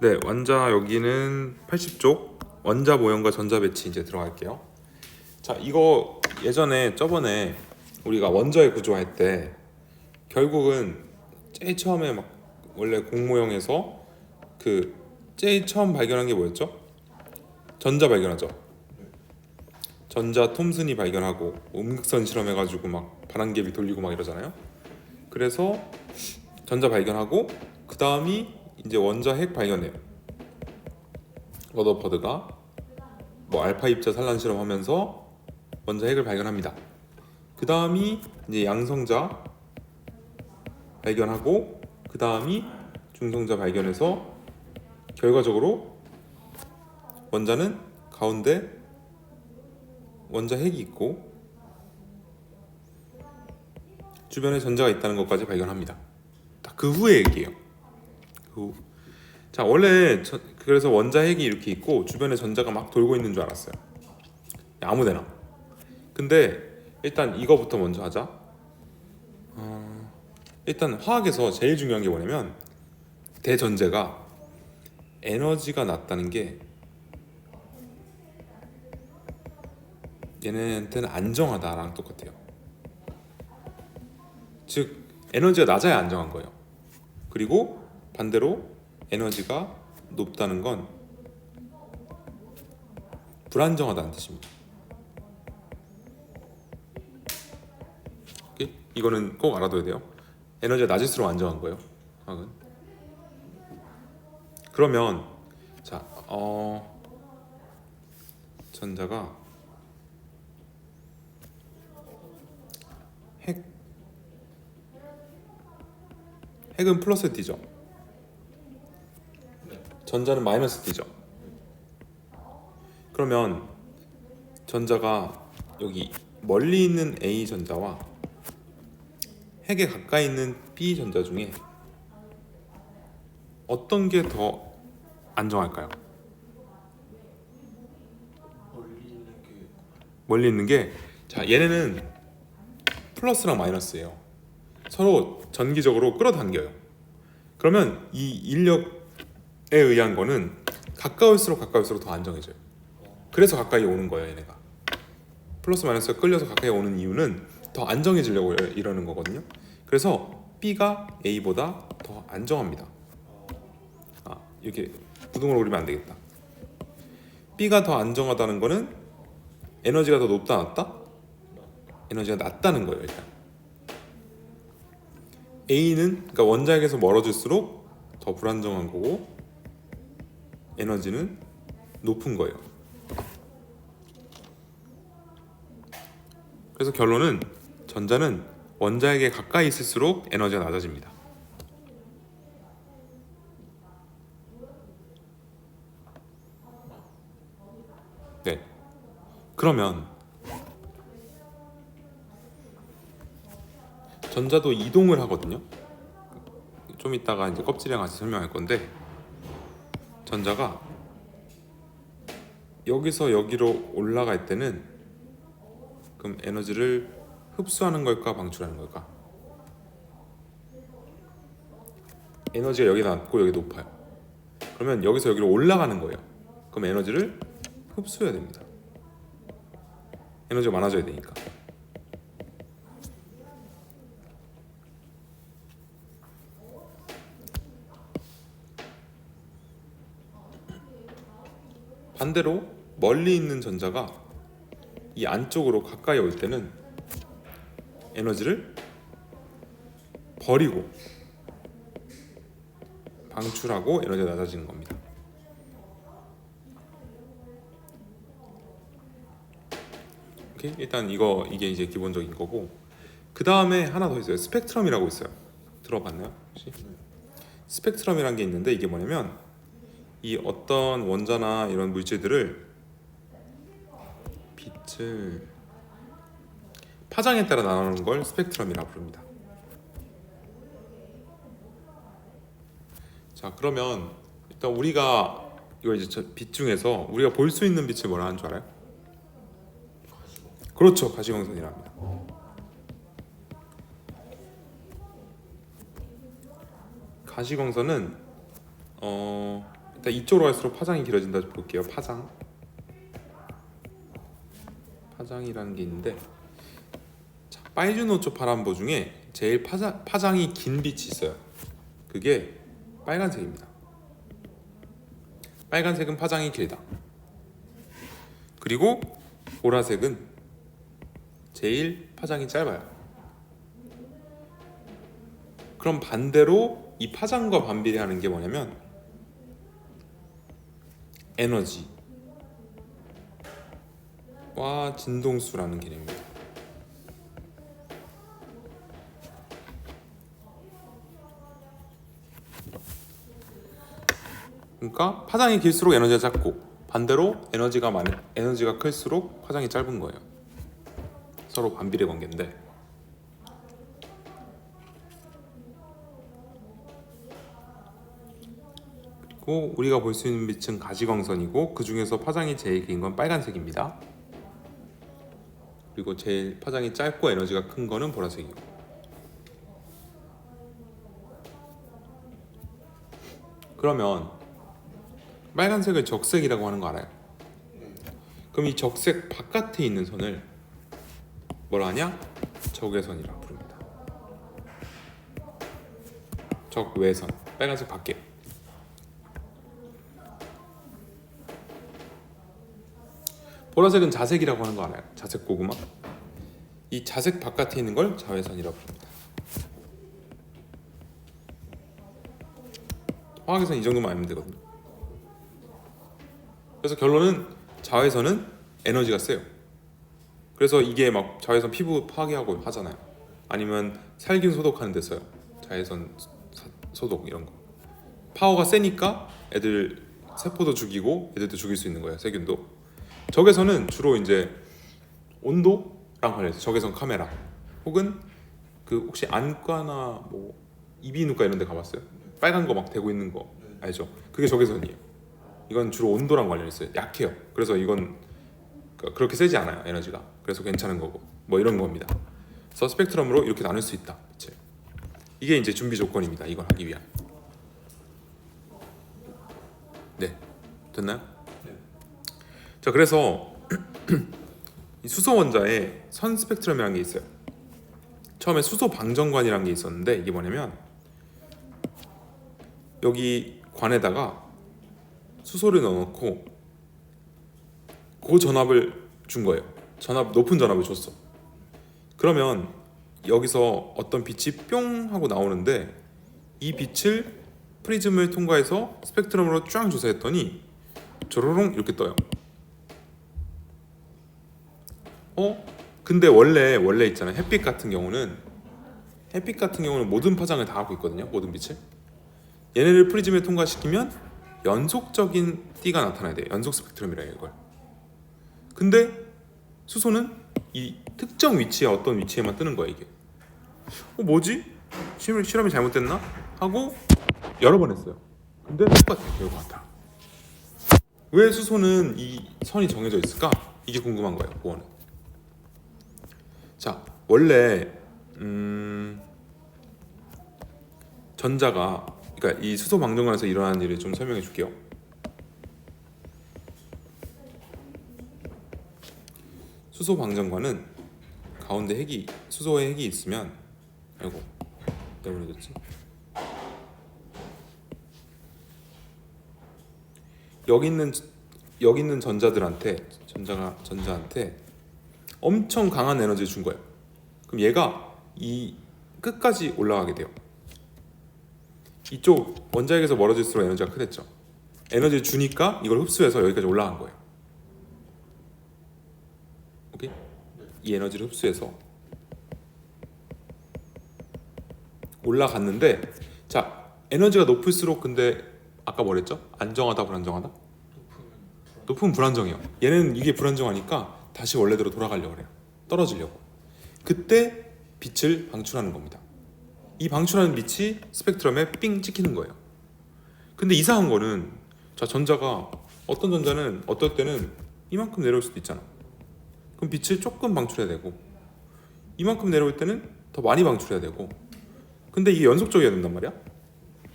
네, 원자 여기는 80쪽 원자 모형과 전자 배치 이제 들어갈게요. 자, 이거 예전에 저번에 우리가 원자의 구조할 때 결국은 제일 처음에 막 원래 공모형에서 그 제일 처음 발견한 게 뭐였죠? 전자 발견하죠. 전자 톰슨이 발견하고 음극선 실험해가지고 막 반항계비 돌리고 막 이러잖아요. 그래서 전자 발견하고 그 다음이 이제 원자 핵 발견해요. 러더퍼드가 뭐 알파 입자 산란 실험하면서 원자 핵을 발견합니다. 그 다음이 이제 양성자 발견하고 그 다음이 중성자 발견해서 결과적으로 원자는 가운데 원자 핵이 있고 주변에 전자가 있다는 것까지 발견합니다. 그 후의 얘기예요. 그 후. 자, 원래 그래서 원자 핵이 이렇게 있고 주변에 전자가 막 돌고 있는 줄 알았어요. 아무데나. 근데 일단 이거부터 먼저 하자. 일단 화학에서 제일 중요한 게 뭐냐면 대전제가 에너지가 낮다는 게 얘네한테는 안정하다랑 똑같아요. 즉 에너지가 낮아야 안정한 거예요. 그리고 반대로 에너지가 높다는 건 불안정하다는 뜻입니다. 오케이? 이거는 꼭 알아둬야 돼요. 에너지가 낮을수록 안정한 거예요. 화학은. 그러면 자, 전자가 핵은 플러스 뛰죠. 전자는 마이너스 뛰죠. 그러면 전자가 여기 멀리 있는 A 전자와 핵에 가까이 있는 B 전자 중에 어떤 게 더 안정할까요? 멀리 있는 게 자, 얘네는 플러스랑 마이너스예요. 서로 전기적으로 끌어당겨요. 그러면 이 인력에 의한 거는 가까울수록 더 안정해져요. 그래서 가까이 오는 거예요, 얘네가. 플러스 마이너스가 끌려서 가까이 오는 이유는 더 안정해지려고 이러는 거거든요. 그래서 B가 A보다 더 안정합니다. 이렇게 부등호로 그리면 안 되겠다. B가 더 안정하다는 거는 에너지가 더 높다 낮다? 에너지가 낮다는 거예요, 일단. A는 그러니까 원자핵에서 멀어질수록 더 불안정한 거고 에너지는 높은 거예요. 그래서 결론은 전자는 원자핵에 가까이 있을수록 에너지가 낮아집니다. 네. 그러면 전자도 이동을 하거든요. 좀 이따가 이제 껍질이랑 같이 설명할 건데 전자가 여기서 여기로 올라갈 때는 그럼 에너지를 흡수하는 걸까 방출하는 걸까? 에너지가 여기 낮고 여기 높아요. 그러면 여기서 여기로 올라가는 거예요. 그럼 에너지를 흡수해야 됩니다. 에너지가 많아져야 되니까. 반대로 멀리 있는 전자가 이 안쪽으로 가까이 올 때는 에너지를 버리고 방출하고 에너지가 낮아지는 겁니다. 오케이? 일단 이게 이제 기본적인 거고 그 다음에 하나 더 있어요. 스펙트럼이라고 있어요. 들어봤나요? 혹시? 스펙트럼이라는 게 있는데 이게 뭐냐면 이 어떤 원자나 이런 물질들을 빛을 파장에 따라 나누는 걸 스펙트럼이라고 부릅니다. 자, 그러면 일단 우리가 이거 이제 빛 중에서 우리가 볼 수 있는 빛을 뭐라 하는 줄 알아요? 그렇죠, 가시광선이라 합니다. 가시광선은 이쪽으로 갈수록 파장이 길어진다 볼게요. 파장이라는 게 있는데, 자, 파이주노초 파란보 중에 제일 파장이 긴 빛이 있어요. 그게 빨간색입니다. 빨간색은 파장이 길다. 그리고 보라색은 제일 파장이 짧아요. 그럼 반대로 이 파장과 반비례하는 게 뭐냐면 에너지와 진동수라는 개념입니다. 그러니까 파장이 길수록 에너지가 작고, 반대로 에너지가 클수록 파장이 짧은 거예요. 서로 반비례 관계인데, 그리고 우리가 볼 수 있는 빛은 가시광선이고, 그 중에서 파장이 제일 긴 건 빨간색입니다. 그리고 제일 파장이 짧고 에너지가 큰 거는 보라색이고. 그러면 빨간색을 적색이라고 하는 거 알아요? 그럼 이 적색 바깥에 있는 선을 뭐라 하냐? 적외선이라고 부릅니다. 적외선, 빨간색 밖에. 보라색은 자색이라고 하는 거 알아요? 자색 고구마. 이 자색 바깥에 있는 걸 자외선이라고 부릅니다. 화학에서는 이 정도만 알면 되거든요. 그래서 결론은 자외선은 에너지가 세요. 그래서 이게 막 자외선 피부 파괴하고 하잖아요. 아니면 살균 소독하는 데 써요. 자외선 소독 이런 거. 파워가 세니까 애들 세포도 죽이고 애들도 죽일 수 있는 거예요. 세균도. 적외선은 주로 이제 온도랑 관련해서 적외선 카메라, 혹은 그 혹시 안과나 뭐 이비인후과 이런 데 가봤어요? 빨간 거 막 대고 있는 거 알죠? 그게 적외선이에요. 이건 주로 온도랑 관련있어요. 약해요. 그래서 이건 그렇게 세지 않아요, 에너지가. 그래서 괜찮은 거고, 뭐 이런 겁니다. 그래서 스펙트럼으로 이렇게 나눌 수 있다. 그치? 이게 이제 준비 조건입니다. 이걸 하기 위한. 네, 됐나요? 네. 자, 그래서 이 수소 원자에 선 스펙트럼이라는 게 있어요. 처음에 수소 방정관이라는 게 있었는데, 이게 뭐냐면 여기 관에다가 수소를 넣어놓고 그 전압을 준 거예요. 높은 전압을 줬어. 그러면 여기서 어떤 빛이 뿅 하고 나오는데, 이 빛을 프리즘을 통과해서 스펙트럼으로 쫙 조사했더니 조로롱 이렇게 떠요. 근데 원래 있잖아요. 햇빛 같은 경우는 모든 파장을 다 갖고 있거든요. 모든 빛을. 얘네를 프리즘에 통과시키면 연속적인 띠가 나타나야 돼요. 연속 스펙트럼이라 해요, 이걸. 근데 수소는 이 특정 위치에, 어떤 위치에만 뜨는 거야, 이게. 뭐지? 실험이 잘못됐나? 하고 여러 번 했어요. 근데 똑같아요, 결과가. 왜 수소는 이 선이 정해져 있을까? 이게 궁금한 거예요, 보어는. 자, 원래 전자가, 그러니까 이 수소 방정관에서 일어나는 일을 좀 설명해 줄게요. 수소 방정관은 가운데 수소에 핵이 있으면, 아이고 내보내졌지. 여기 있는 전자한테 엄청 강한 에너지를 준 거예요. 그럼 얘가 이 끝까지 올라가게 돼요. 이쪽 원자핵에서 멀어질수록 에너지가 크겠죠. 에너지를 주니까 이걸 흡수해서 여기까지 올라간 거예요. 오케이? 이 에너지를 흡수해서 올라갔는데, 자, 에너지가 높을수록, 근데 아까 뭐랬죠? 안정하다, 불안정하다? 높으면 불안정해요. 얘는 이게 불안정하니까 다시 원래대로 돌아가려고 해요. 떨어지려고. 그때 빛을 방출하는 겁니다. 이 방출하는 빛이 스펙트럼에 삥 찍히는 거예요. 근데 이상한 거는, 자, 전자가, 어떤 전자는 어떨 때는 이만큼 내려올 수도 있잖아. 그럼 빛을 조금 방출해야 되고, 이만큼 내려올 때는 더 많이 방출해야 되고. 근데 이게 연속적이어야 된단 말이야.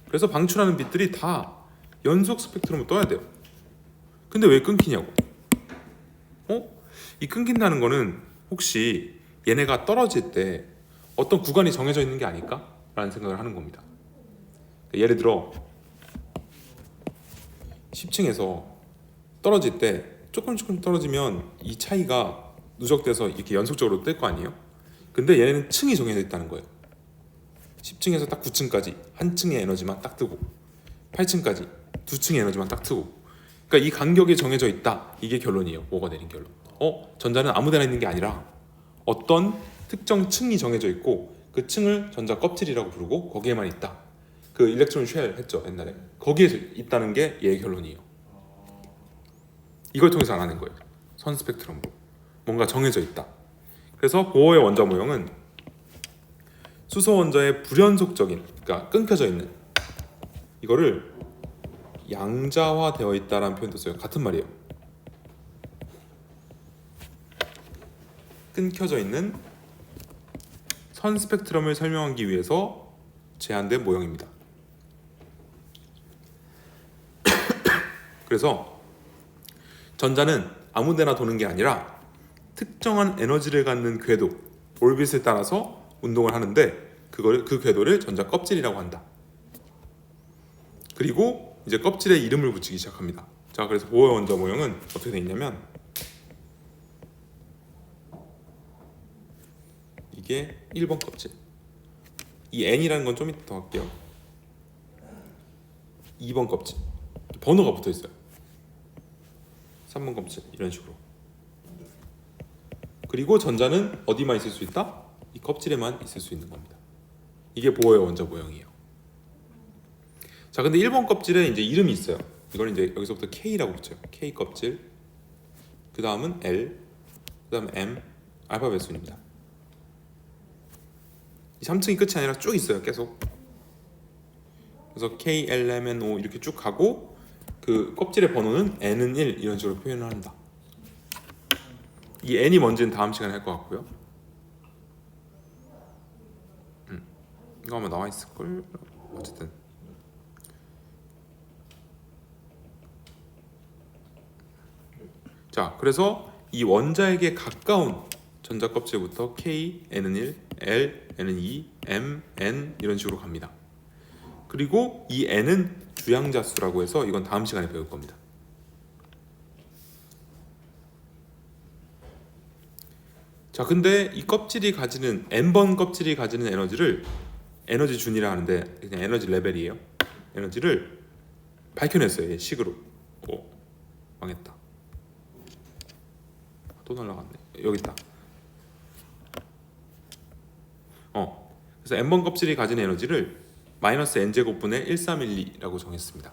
그래서 방출하는 빛들이 다 연속 스펙트럼을 떠야 돼요. 근데 왜 끊기냐고. 이 끊긴다는 거는 혹시 얘네가 떨어질 때 어떤 구간이 정해져 있는 게 아닐까? 라는 생각을 하는 겁니다. 예를 들어 10층에서 떨어질 때 조금 떨어지면 이 차이가 누적돼서 이렇게 연속적으로 뜰 거 아니에요? 근데 얘네는 층이 정해져 있다는 거예요. 10층에서 딱 9층까지 한 층의 에너지만 딱 뜨고 8층까지 두 층의 에너지만 딱 뜨고, 그러니까 이 간격이 정해져 있다. 이게 결론이에요. 뭐가 내린 결론. 전자는 아무데나 있는 게 아니라 어떤 특정 층이 정해져 있고 그 층을 전자 껍질이라고 부르고 거기에만 있다. 그 일렉트론 쉘 했죠 옛날에. 거기에 있다는 게 얘의 결론이에요. 이걸 통해서 알아낸 거예요. 선 스펙트럼으로 뭔가 정해져 있다. 그래서 보어의 원자 모형은 수소 원자의 불연속적인, 그러니까 끊겨져 있는, 이거를 양자화되어 있다라는 표현도 써요. 같은 말이에요. 끊겨져 있는 선 스펙트럼을 설명하기 위해서 제안된 모형입니다. 그래서 전자는 아무데나 도는 게 아니라 특정한 에너지를 갖는 궤도, 올빗을 따라서 운동을 하는데 그 궤도를 전자 껍질이라고 한다. 그리고 이제 껍질에 이름을 붙이기 시작합니다. 자, 그래서 보어의 원자 모형은 어떻게 되어 있냐면 이게 1번 껍질. 이 N이라는 건 좀 이따 더 할게요. 2번 껍질. 번호가 붙어 있어요. 3번 껍질 이런 식으로. 그리고 전자는 어디만 있을 수 있다? 이 껍질에만 있을 수 있는 겁니다. 이게 보어의 원자 모형이에요. 자, 근데 1번 껍질에 이제 이름이 있어요. 이걸 이제 여기서부터 K라고 붙여요. K 껍질. 그 다음은 L. 그 다음 M. 알파벳 순입니다. 이 3층이 끝이 아니라 쭉 있어요. 계속. 그래서 K, L, M, N, O 이렇게 쭉 가고 그 껍질의 번호는 N은 1 이런 식으로 표현을 한다. 이 N이 뭔지는 다음 시간에 할 것 같고요. 이거 아마 나와 있을걸? 어쨌든 자, 그래서 이 원자에게 가까운 전자 껍질부터 K, N은 1, L, N은 2, M, N 이런 식으로 갑니다. 그리고 이 N은 주양자수라고 해서 이건 다음 시간에 배울 겁니다. 자, 근데 이 껍질이 가지는 N번 껍질이 가지는 에너지를 에너지 준이라 하는데 그냥 에너지 레벨이에요. 에너지를 밝혀냈어요. 얘 식으로. 망했다. 또 날라갔네. 여기 있다. 그래서 N번 껍질이 가진 에너지를 마이너스 N제곱분의 1312라고 정했습니다.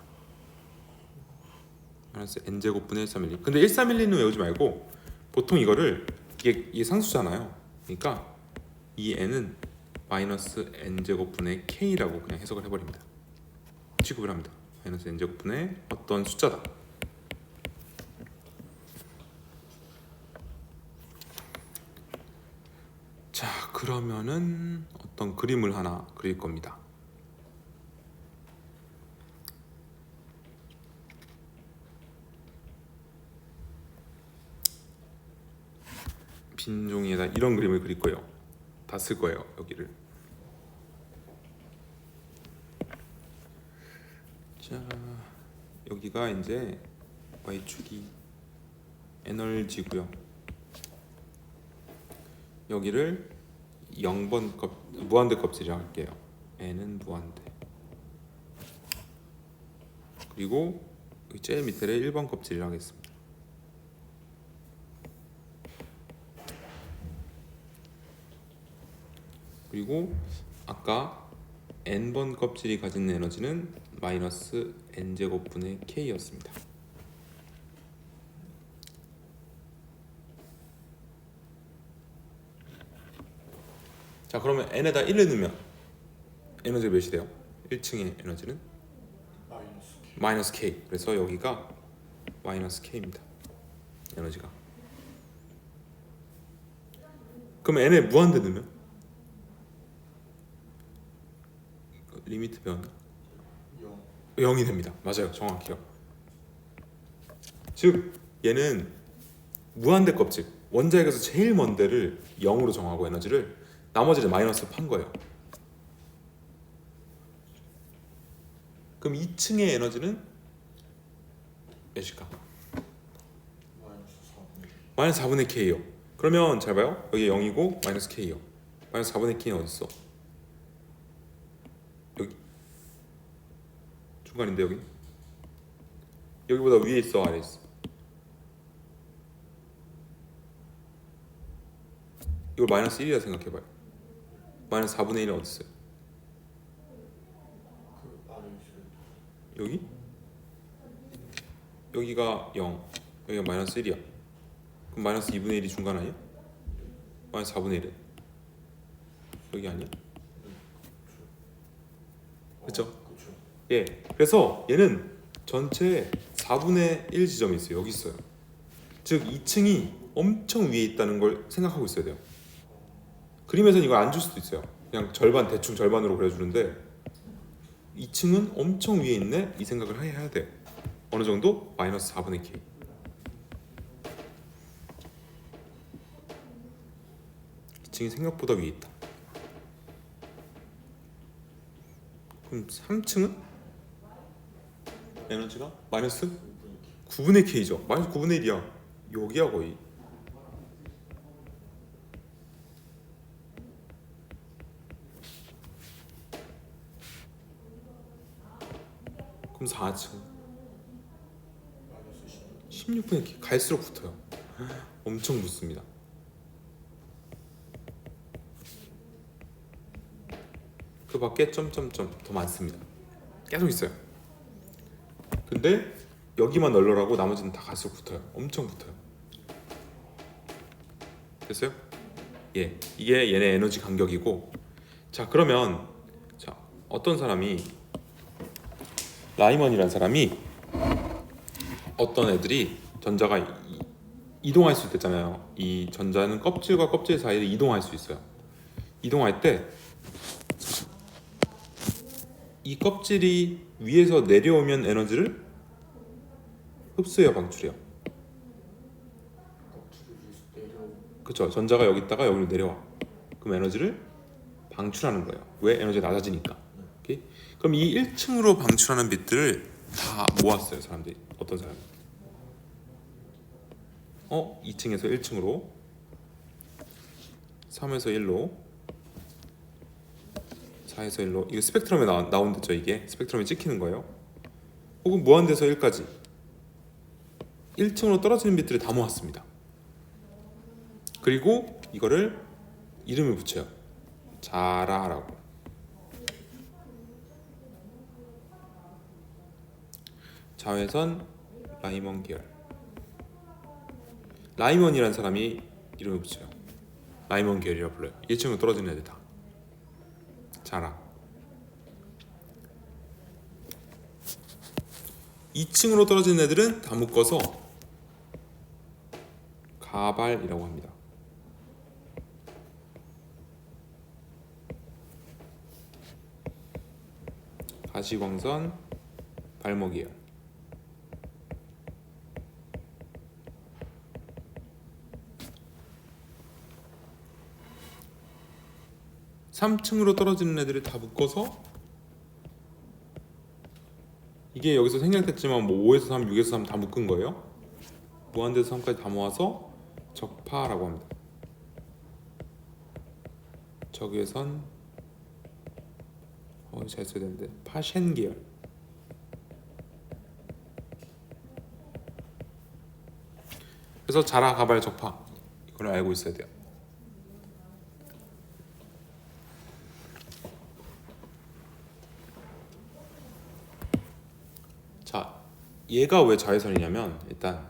마이너스 N제곱분의 1312. 근데 1312는 외우지 말고 보통 이거를 이게 상수잖아요. 그러니까 이 N은 마이너스 N제곱분의 K라고 그냥 해석을 해버립니다. 취급을 합니다. 마이너스 N제곱분의 어떤 숫자다. 자, 그러면은 어떤 그림을 하나 그릴 겁니다. 빈 종이에다 이런 그림을 그릴 거예요. 다 쓸 거예요, 여기를. 자, 여기가 이제 Y축이 에너지고요. 여기를 0번 무한대 껍질이라고 할게요. N은 무한대. 그리고 여기 제일 밑에를 1번 껍질이라고 하겠습니다. 그리고 아까 N번 껍질이 가진 에너지는 마이너스 N제곱분의 K였습니다. 자, 그러면 N에다 1을 넣으면 에너지가 몇이 돼요? 1층의 에너지는? 마이너스 K. 그래서 여기가 마이너스 K입니다. 에너지가. 그럼 N에 무한대 넣으면? 리미트 변 0이 됩니다. 맞아요. 정확해요. 즉 얘는 무한대 껍질, 원자핵에서 제일 먼 데를 0으로 정하고 에너지를 나머지를 마이너스 판 거예요. 그럼 2층의 에너지는 몇일까? 마이너스 4분의 K요. 그러면 잘 봐요. 여기 0이고 마이너스 K요. 마이너스 4분의 K는 어디 있어? 여기 중간인데 여기? 여기보다 위에 있어, 아래에 있어? 이걸 마이너스 1이라 생각해봐요. 마이너스 4분의 1은 어디 있어요? 여기? 여기가 0, 여기가 마이너스 1이야. 그럼 마이너스 2분의 1이 중간 아니야? 마이너스 4분의 1은 여기 아니야? 그렇죠? 예. 그래서 얘는 전체 4분의 1 지점이 있어요. 여기 있어요. 즉 2층이 엄청 위에 있다는 걸 생각하고 있어야 돼요. 그림에서는 이걸 안 줄 수도 있어요. 그냥 절반, 대충 절반으로 그려주는데 2층은 엄청 위에 있네? 이 생각을 해야 돼. 어느 정도? 마이너스 4분의 K. 층이 생각보다 위에 있다. 그럼 3층은 에너지가 마이너스 9분의 K죠. 마이너스 9분의 1이야. 여기야 거의. 그럼 4층 16분의 K. 갈수록 붙어요. 엄청 붙습니다. 그 밖에 점점점 더 많습니다. 계속 있어요. 근데 여기만 널널하고 나머지는 다 갈수록 붙어요. 엄청 붙어요. 됐어요? 예, 이게 얘네 에너지 간격이고. 자, 그러면 자, 어떤 사람이 라이먼이라는 사람이 어떤 애들이 전자가 이동할 수 있댔잖아요. 이 전자는 껍질과 껍질 사이를 이동할 수 있어요. 이동할 때 이 껍질이 위에서 내려오면 에너지를 흡수해요, 방출해요? 그렇죠. 전자가 여기 있다가 여기로 내려와. 그럼 에너지를 방출하는 거예요. 왜? 에너지가 낮아지니까. 오케이? 그럼 이 1층으로 방출하는 빛들을 다 모았어요, 사람들이. 어떤 사람이? 2층에서 1층으로, 3에서 1로, 4에서 1로. 이거 스펙트럼에 나온댔죠. 이게 스펙트럼에 찍히는 거예요. 혹은 무한대에서 1까지 1층으로 떨어지는 빛들을 다 모았습니다. 그리고 이거를 이름을 붙여요. 자라라고. 자외선 라이먼 계열. 라이먼이라는 사람이 이름을 붙여요. 라이먼 계열이라고 불러요. 1층으로 떨어지는 애들 다. 자라. 2층으로 떨어지는 애들은 다 묶어서 가발이라고 합니다. 가시광선 발목이에요. 3층으로 떨어지는 애들을 다 묶어서 이게 여기서 생략됐지만 뭐 5에서 3, 6에서 3 다 묶은 거예요. 무한대에서 3까지 다 모아서 적파라고 합니다. 적외선 잘 써야 되는데 파셴 계열. 그래서 자라, 가발, 적파 이걸 알고 있어야 돼요. 자, 얘가 왜 자외선이냐면 일단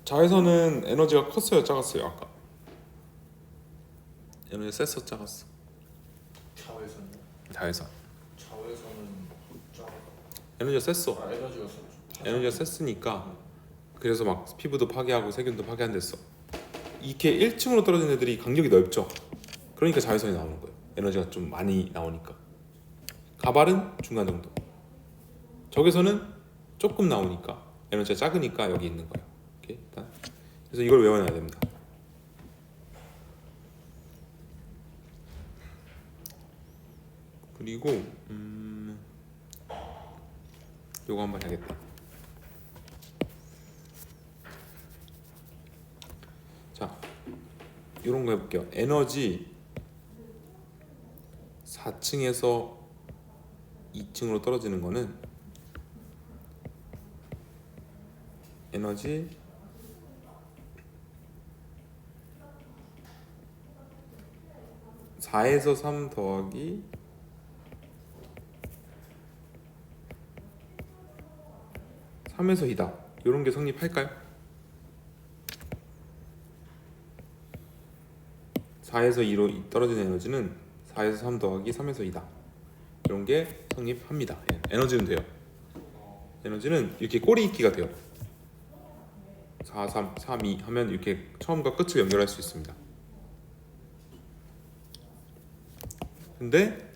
자외선은 에너지가 컸어요, 작았어요? 아까 에너지 셌어, 작았어? 자외선이요? 자외선 자외선은 작아. 에너지가 셌어. 에너지가 셌죠. 에너지가 셌으니까 그래서 막 피부도 파괴하고 세균도 파괴한댔어. 이렇게 1층으로 떨어진 애들이 간격이 넓죠. 그러니까 자외선이 나오는 거예요. 에너지가 좀 많이 나오니까. 다발은 중간 정도. 적에서는 조금 나오니까 에너지가 작으니까 여기 있는 거예요. 오케이, 일단 그래서 이걸 외워놔야 됩니다. 그리고 요거 한번 해야겠다. 자, 요런 거 해볼게요. 에너지 4층에서 2층으로 떨어지는 거는 에너지 4에서 3 더하기 3에서 2다. 이런 게 성립할까요? 4에서 2로 떨어지는 에너지는 4에서 3 더하기 3에서 2다. 이런 게 성립합니다. 예, 에너지는 돼요. 에너지는 이렇게 꼬리 있기가 돼요. 4, 3, 3, 2 하면 이렇게 처음과 끝을 연결할 수 있습니다. 근데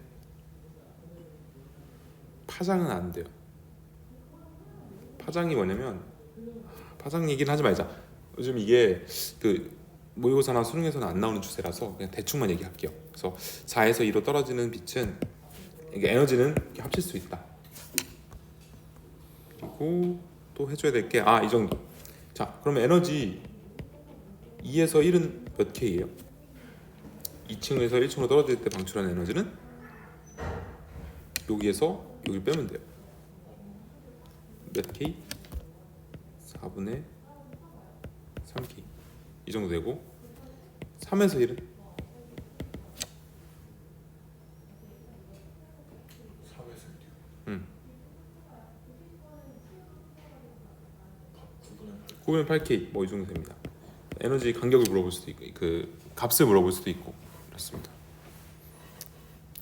파장은 안 돼요. 파장이 뭐냐면, 파장 얘기는 하지 말자. 요즘 이게 그 모의고사나 수능에서는 안 나오는 주제라서 그냥 대충만 얘기할게요. 그래서 4에서 2로 떨어지는 빛은 이게 에너지는 이렇게 합칠 수 있다. 그리고 또 해줘야 될 게 이 정도. 자, 그러면 에너지 2에서 1은 몇 K예요? 2층에서 1층으로 떨어질 때 방출하는 에너지는 여기에서 여기 빼면 돼요. 몇 K? 4분의 3K 이 정도 되고 3에서 1은 3에서 9분의 8K 뭐 이 정도 됩니다. 에너지 간격을 물어볼 수도 있고 그 값을 물어볼 수도 있고 그렇습니다.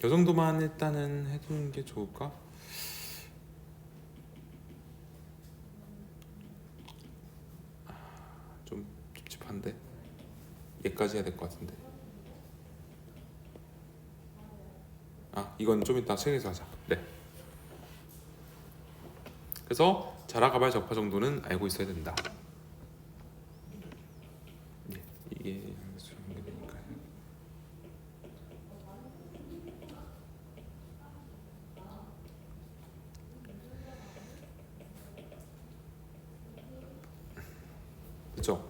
이 정도만 일단은 해두는 게 좋을까? 좀 찝찝한데 얘까지 해야 될 것 같은데. 이건 좀 이따 책에서 하자. 네. 그래서 자라가발 적파 정도는 알고 있어야 된다. 네, 이게 되니까요. 그렇죠.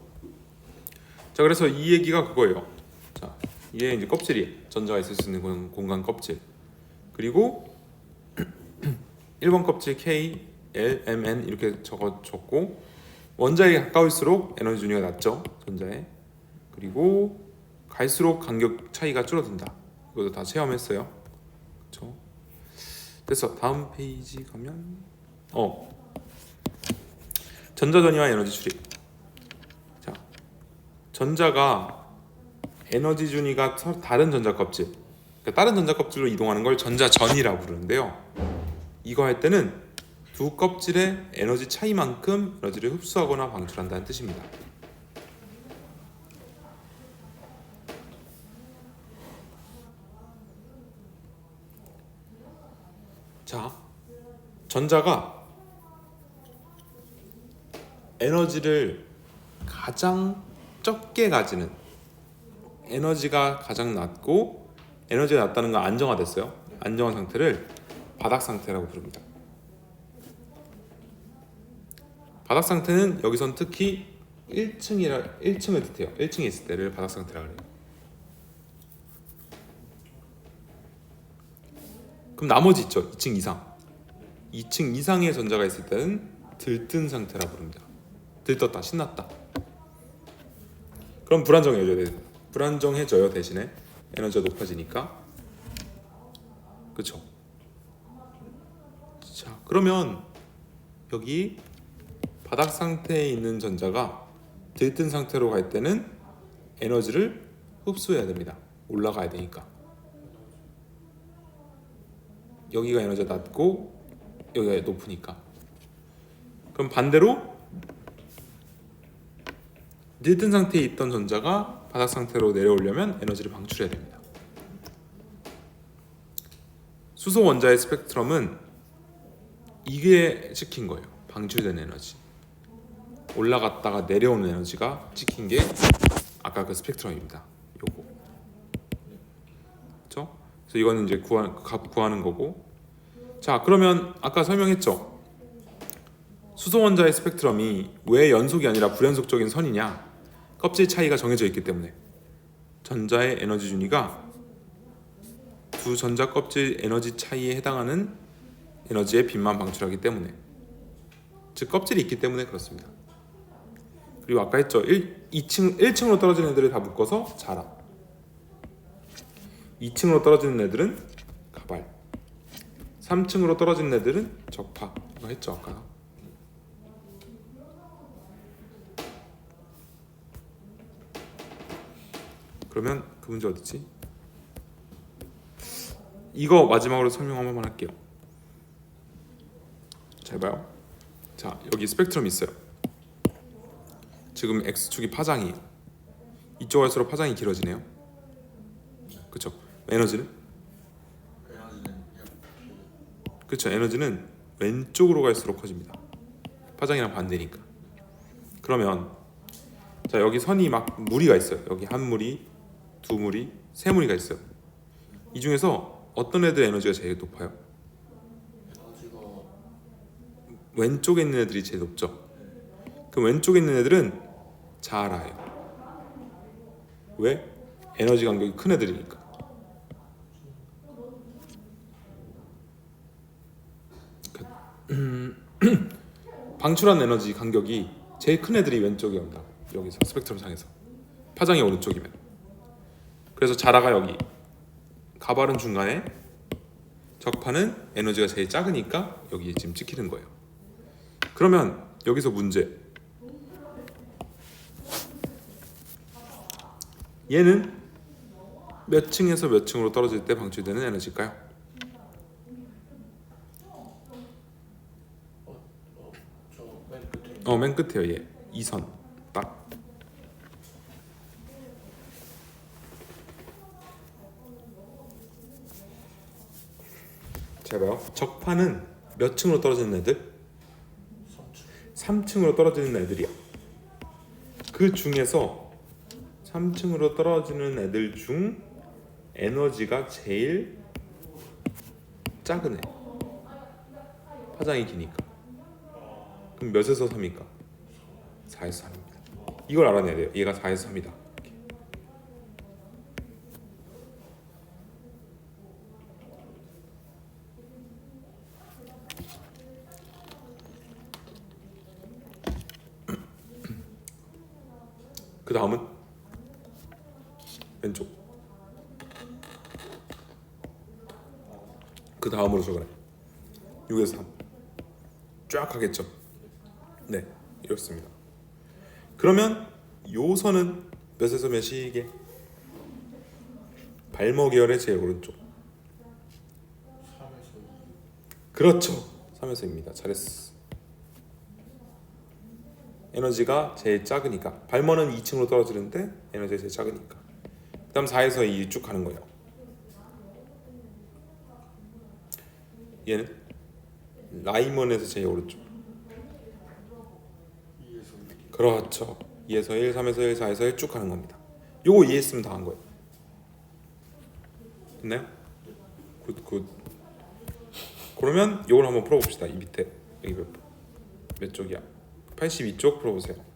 자, 그래서 이 얘기가 그거예요. 자, 얘 이제 껍질이 전자가 있을 수 있는 공간 껍질. 그리고 1번 껍질 K, L, M, N 이렇게 적었고 원자에 가까울수록 에너지 준위가 낮죠. 전자에. 그리고 갈수록 간격 차이가 줄어든다. 이것도 다 체험했어요. 그렇죠? 그래서 다음 페이지 가면 전자 전이와 에너지 출입. 자, 전자가 에너지 준위가 다른 전자 껍질, 그러니까 다른 전자 껍질로 이동하는 걸 전자 전이라고 부르는데요. 이거 할 때는 두 껍질의 에너지 차이만큼 에너지를 흡수하거나 방출한다는 뜻입니다. 자, 전자가 에너지를 가장 적게 가지는 에너지가 가장 낮고 에너지가 낮다는 건 안정화됐어요. 안정화 상태를 바닥 상태라고 부릅니다. 바닥 상태는 여기선 특히 1층을 뜻해요. 1층에 있을 때를 바닥 상태라고 해요. 그럼 나머지 있죠. 2층 이상. 2층 이상의 전자가 있을 때는 들뜬 상태라고 부릅니다. 들떴다, 신났다. 그럼 불안정해져요. 대신에 에너지가 높아지니까. 그렇죠? 자, 그러면 여기 바닥 상태에 있는 전자가 들뜬 상태로 갈 때는 에너지를 흡수해야 됩니다. 올라가야 되니까. 여기가 에너지가 낮고 여기가 높으니까. 그럼 반대로 들뜬 상태에 있던 전자가 바닥 상태로 내려오려면 에너지를 방출해야 됩니다. 수소 원자의 스펙트럼은 이게 찍힌 거예요. 방출된 에너지. 올라갔다가 내려오는 에너지가 찍힌 게 아까 그 스펙트럼입니다. 요거. 그렇죠? 그래서 이거는 이제 값 구하는 거고. 자, 그러면 아까 설명했죠. 수소 원자의 스펙트럼이 왜 연속이 아니라 불연속적인 선이냐? 껍질 차이가 정해져 있기 때문에. 전자의 에너지 준위가 두 전자 껍질 에너지 차이에 해당하는 에너지의 빛만 방출하기 때문에, 즉 껍질이 있기 때문에 그렇습니다. 그리고 아까 했죠. 1층으로 떨어지는 애들을 다 묶어서 자라. 2층으로 떨어지는 애들은 가발. 3층으로 떨어지는 애들은 적파. 이거 했죠 아까. 그러면 그 문제 어딨지? 이거 마지막으로 설명 한 번만 할게요. 잘 봐요. 자, 여기 스펙트럼이 있어요. 지금 X축이 파장이에요. 이쪽 갈수록 파장이 길어지네요. 그쵸? 에너지는? 그쵸? 에너지는 왼쪽으로 갈수록 커집니다. 파장이랑 반대니까. 그러면 자, 여기 선이 막 무리가 있어요. 여기 한 무리, 두 무리, 세 무리가 있어요. 이 중에서 어떤 애들 에너지가 제일 높아요? 에너지가 왼쪽에 있는 애들이 제일 높죠. 그 왼쪽에 있는 애들은 자라예요. 왜? 에너지 간격이 큰 애들이니까. 방출한 에너지 간격이 제일 큰 애들이 왼쪽에 온다. 여기서 스펙트럼 상에서 파장이 오른쪽이면. 그래서 자라가 여기, 가발은 중간에, 적파는 에너지가 제일 작으니까 여기 지금 찍히는 거예요. 그러면 여기서 문제. 얘는 몇 층에서 몇 층으로 떨어질 때 방출되는 에너지일까요? 저 맨 끝에 맨 끝에요. 얘. 이 선. 딱. 잘 봐요. 적파는 몇 층으로 떨어지는 애들? 3층으로 떨어지는 애들이야. 그 중에서 3층으로 떨어지는 애들 중 에너지가 제일 작은 애. 파장이 기니까. 그럼 몇에서 3입니까? 4에서 3입니다. 이걸 알아내야 돼요. 얘가 4에서 3이다. 그 다음은 왼쪽. 그 다음으로 적으래. 6에서 3. 쫙 하겠죠. 네, 이렇습니다. 그러면 요 선은 몇에서 몇이게? 발목 계열의 제일 오른쪽. 3에서 2. 그렇죠. 3에서 2입니다. 잘했어. 에너지가 제일 작으니까. 발목은 2층으로 떨어지는데 에너지가 제일 작으니까. 그 다음 4에서 2 쭉 가는 거예요. 얘는 라이먼에서 제일 오른쪽. 2에서 1. 그렇죠. 2에서 1, 3에서 1, 4에서 1 쭉 가는 겁니다. 요거 이해했으면 다 한 거예요. 됐나요? 굿. 그러면 요걸 한번 풀어봅시다. 이 밑에 여기 몇 쪽이야? 82쪽 풀어보세요.